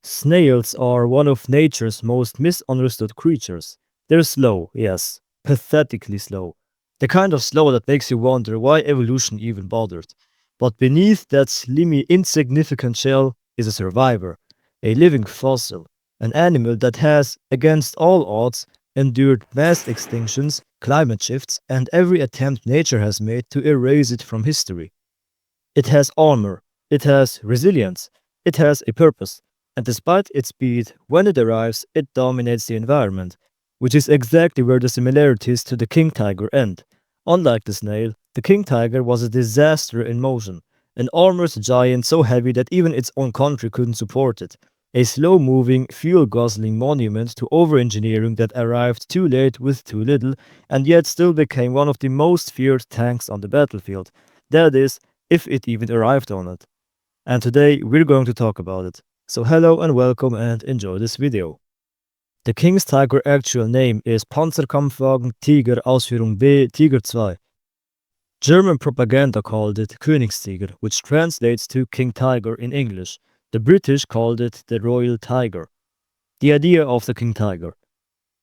Snails are one of nature's most misunderstood creatures. They're slow, yes, pathetically slow. The kind of slow that makes you wonder why evolution even bothered. But beneath that slimy, insignificant shell is a survivor, a living fossil, an animal that has, against all odds, endured mass extinctions, climate shifts, and every attempt nature has made to erase it from history. It has armor, it has resilience, it has a purpose, and despite its speed, when it arrives, it dominates the environment, which is exactly where the similarities to the king tiger end. Unlike the snail, the king tiger was a disaster in motion, an armored giant so heavy that even its own country couldn't support it, a slow moving, fuel guzzling monument to overengineering that arrived too late with too little, and yet still became one of the most feared tanks on the battlefield. That is, if it even arrived on it. And today we're going to talk about it. So hello and welcome and enjoy this video. The King's Tiger actual name is Panzerkampfwagen Tiger Ausführung B Tiger 2. German propaganda called it Königstiger, which translates to King Tiger in English. The British called it the Royal Tiger. The idea of the King Tiger.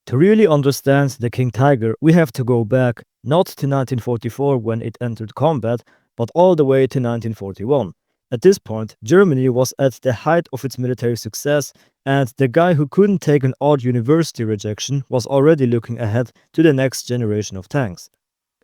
To really understand the King Tiger, we have to go back not to 1944 when it entered combat, but all the way to 1941. At this point, Germany was at the height of its military success, and the guy who couldn't take an odd university rejection was already looking ahead to the next generation of tanks.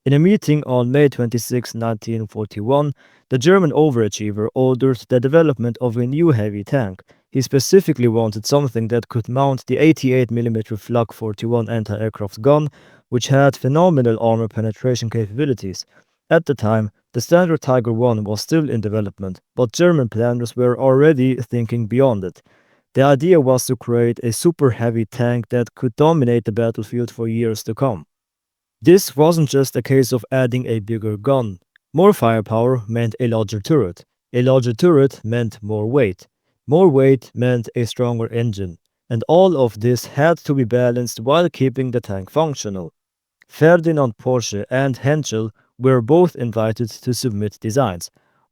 In a meeting on May 26, 1941, the German overachiever ordered the development of a new heavy tank. He specifically wanted something that could mount the 88mm Flak 41 anti-aircraft gun, which had phenomenal armor penetration capabilities. At the time, the standard Tiger I was still in development, but German planners were already thinking beyond it. The idea was to create a super heavy tank that could dominate the battlefield for years to come. This wasn't just a case of adding a bigger gun. More firepower meant a larger turret. A larger turret meant more weight. More weight meant a stronger engine. And all of this had to be balanced while keeping the tank functional. Ferdinand Porsche and Henschel were both invited to submit designs.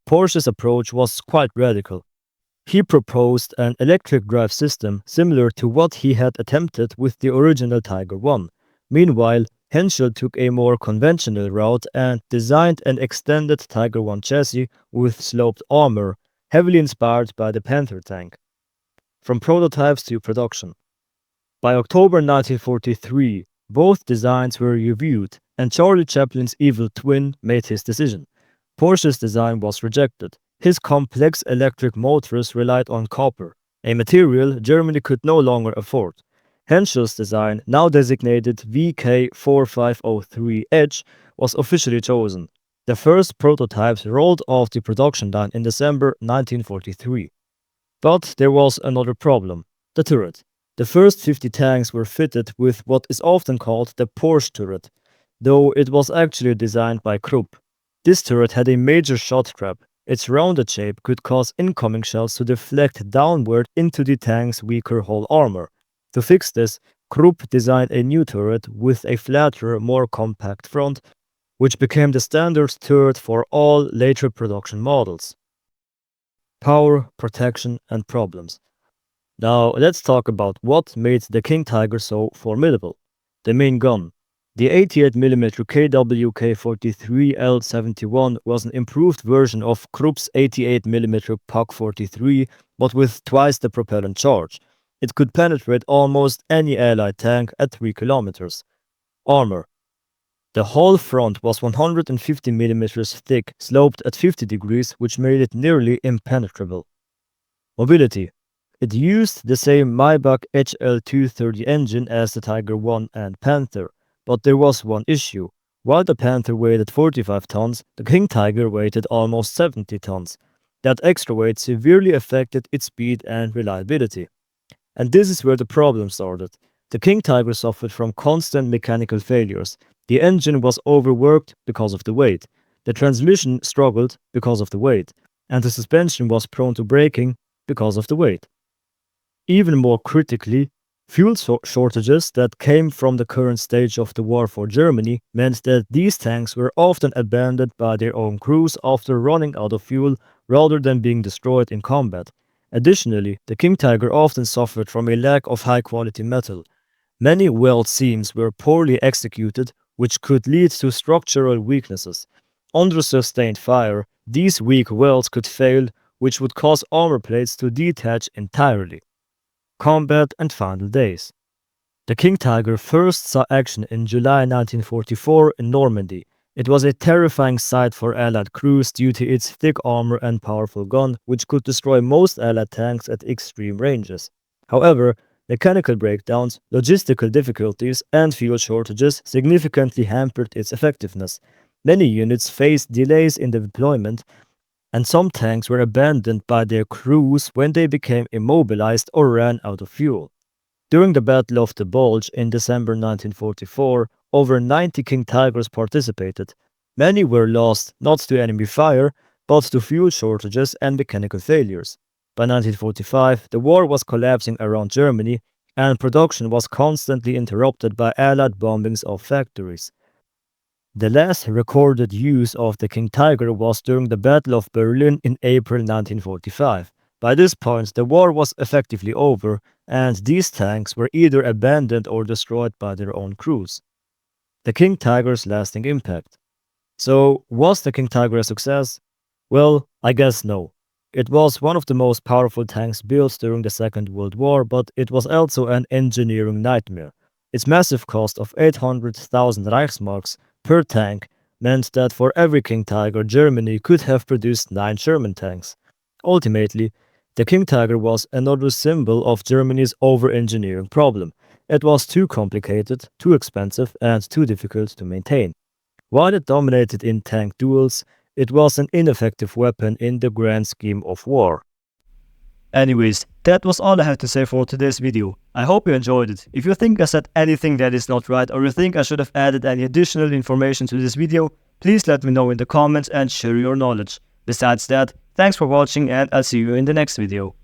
Porsche's approach was quite radical. He proposed an electric drive system similar to what he had attempted with the original Tiger I. Meanwhile, Henschel took a more conventional route and designed an extended Tiger I chassis with sloped armor, heavily inspired by the Panther tank. From prototypes to production. By October 1943, both designs were reviewed, and Charlie Chaplin's evil twin made his decision. Porsche's design was rejected. His complex electric motors relied on copper, a material Germany could no longer afford. Henschel's design, now designated VK4503H, was officially chosen. The first prototypes rolled off the production line in December 1943. But there was another problem: the turret. The first 50 tanks were fitted with what is often called the Porsche turret, though it was actually designed by Krupp. This turret had a major shot trap. Its rounded shape could cause incoming shells to deflect downward into the tank's weaker hull armor. To fix this, Krupp designed a new turret with a flatter, more compact front, which became the standard turret for all later production models. Power, protection, and problems. Now let's talk about what made the King Tiger so formidable. The main gun. The 88mm KWK-43L71 was an improved version of Krupp's 88mm PAK-43, but with twice the propellant charge. It could penetrate almost any Allied tank at 3 kilometers. Armor. The whole front was 150mm thick, sloped at 50 degrees, which made it nearly impenetrable. Mobility. It used the same Maybach HL230 engine as the Tiger I and Panther, but there was one issue. While the Panther weighed 45 tons, the King Tiger weighed almost 70 tons. That extra weight severely affected its speed and reliability. And this is where the problem started. The King Tiger suffered from constant mechanical failures. The engine was overworked because of the weight. The transmission struggled because of the weight. And the suspension was prone to breaking because of the weight. Even more critically, fuel shortages that came from the current stage of the war for Germany meant that these tanks were often abandoned by their own crews after running out of fuel rather than being destroyed in combat. Additionally, the king tiger often suffered from a lack of high-quality metal. Many weld seams were poorly executed, which could lead to structural weaknesses. Under sustained fire, these weak welds could fail, which would cause armor plates to detach entirely. Combat and final days. The king tiger first saw action in July 1944 in Normandy. It was a terrifying sight for Allied crews due to its thick armor and powerful gun, which could destroy most Allied tanks at extreme ranges. However, mechanical breakdowns, logistical difficulties, and fuel shortages significantly hampered its effectiveness. Many units faced delays in the deployment, and some tanks were abandoned by their crews when they became immobilized or ran out of fuel. During the Battle of the Bulge in December 1944, over 90 King Tigers participated. Many were lost not to enemy fire, but to fuel shortages and mechanical failures. By 1945, the war was collapsing around Germany, and production was constantly interrupted by Allied bombings of factories. The last recorded use of the King Tiger was during the Battle of Berlin in April 1945. By this point, the war was effectively over, and these tanks were either abandoned or destroyed by their own crews. The King Tiger's lasting impact. So, was the King Tiger a success? Well, I guess no. It was one of the most powerful tanks built during the Second World War, but it was also an engineering nightmare. Its massive cost of 800,000 Reichsmarks per tank meant that for every King Tiger, Germany could have produced 9 Sherman tanks. Ultimately, the King Tiger was another symbol of Germany's overengineering problem. It was too complicated, too expensive, and too difficult to maintain. While it dominated in tank duels, it was an ineffective weapon in the grand scheme of war. Anyways, that was all I had to say for today's video. I hope you enjoyed it. If you think I said anything that is not right, or you think I should have added any additional information to this video, please let me know in the comments and share your knowledge. Besides that, thanks for watching, and I'll see you in the next video.